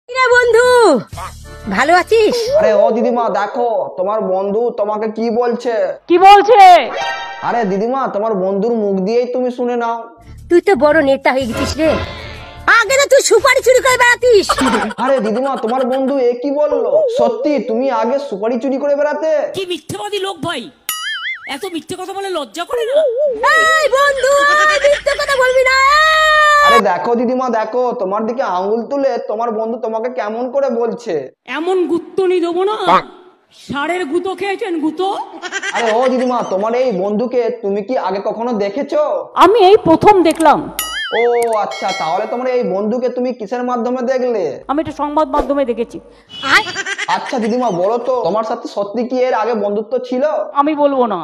রে বন্ধু, ভালো আছিস? আরে ও দিদিমা, দেখো তোমার বন্ধু তোমাকে কি বলছে। কি বলছে? আরে দিদিমা, তোমার বন্ধুর মুখ দিয়েই তুমি শুনে নাও। তুই তো বড় নেতা হয়ে গেছিস রে। আগে তো তুই সুপারি চুরি করে বেড়াতিস। আরে দিদিমা, তোমার বন্ধু এ কি বললো? সত্যি তুমি আগে সুপারি চুরি করে বেড়াতে? কি মিথ্যেবাদী লোক ভাই, এত মিথ্যে কথা বলে লজ্জা করে না? এই বন্ধু, মিথ্যে কথা বলবি না। আরে দেখো দিদিমা, দেখো তোমার দিকে আঙ্গুল তুলে তোমার বন্ধু তোমাকে কেমন করে বলছে। এমন গুত্তনি দেবো না, ষাঁড়ের গুঁতো খেয়েছেন গুঁতো? আরে ও দিদিমা, তোমার এই বন্ধুকে তুমি কি আগে কখনো দেখেছো? আমি এই প্রথম দেখলাম। ও আচ্ছা, তাহলে তোমার এই বন্ধুকে তুমি কিসের মাধ্যমে দেখলে? আমি এটা সংবাদ মাধ্যমে দেখেছি। আচ্ছা দিদিমা, বলো তো তোমার সাথে সত্যি কি এর আগে বন্ধুত্ব ছিল? আমি বলবো না।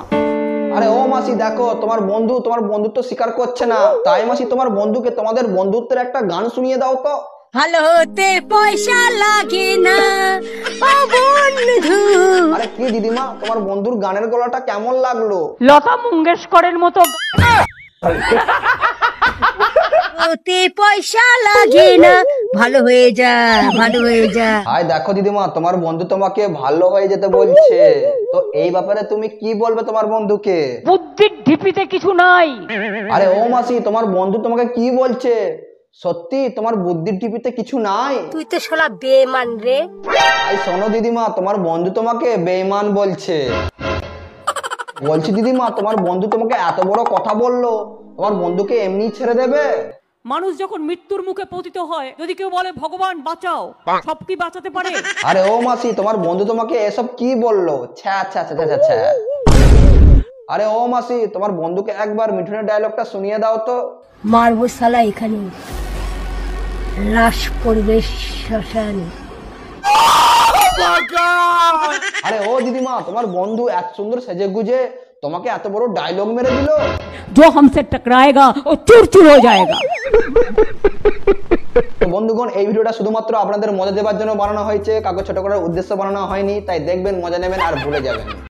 আরে ও মাসি, দেখো তোমার বন্ধু তোমার বন্ধুত্ব স্বীকার করছে না। তাই মাসি, তোমার বন্ধুকে তোমাদের বন্ধুত্বের একটা গান শুনিয়ে দাও তো। ভালো হতে পয়সা লাগে না ও বন্ধু। আরে কি দিদিমা, তোমার বন্ধুর গানের গলাটা কেমন লাগলো? লতা মঙ্গেশকরের মতো। হতে পয়সা লাগে না, ভালো হয়ে যা, ভালো হয়ে যা। হাই দেখো দিদিমা, তোমার বন্ধু তোমাকে ভালো হয়ে যেতে বলছে। তো এই ব্যাপারে তুমি কি বলবে তোমার বন্ধুকে? বুদ্ধির ঢিপিতে কিছু নাই। আরে ও মাসি, তোমার বন্ধু তোমাকে কি বলছে? সত্যি তোমার বুদ্ধির টিপিতে কিছু নাই? তুই তো শালা বেমান রে। এই শোনো দিদিমা, তোমার বন্ধু তোমাকে বেঈমান বলছে। বলছি দিদিমা, তোমার বন্ধু তোমাকে এত বড় কথা বললো, তোমার বন্ধুকে এমনি ছেড়ে দেবে? মানুষ যখন মৃত্যুর মুখে পতিত হয়, যদি কেউ বলে ভগবান বাঁচাও, সব কি বাঁচাতে পারে? আরে ও মাসি, তোমার বন্ধু তোমাকে এসব কি বললো? ছ্যা ছ্যা ছ্যা ছ্যা ছ্যা। আরে ও মাসি, তোমার বন্ধুকে একবার মিঠুনের ডায়লগটা শুনিয়ে দাও তো। মারবো শালা এখানে, লাশ পড়বে শ্মশানে। আরে ও দিদিমা, তোমার বন্ধু এত সুন্দর সেজে গুজে তোমাকে এত বড় ডায়লগ মেরে দিল। जो हमसे टकराएगा वो चूर चूर हो जाएगा। তো বন্ধুগণ, এই ভিডিওটা শুধুমাত্র আপনাদের মজা দেওয়ার জন্য বানানো হয়েছে, কাউকে ছোট করার উদ্দেশ্য বানানো হয়নি। তাই দেখবেন, মজা নেবেন আর ভুলে যাবেন।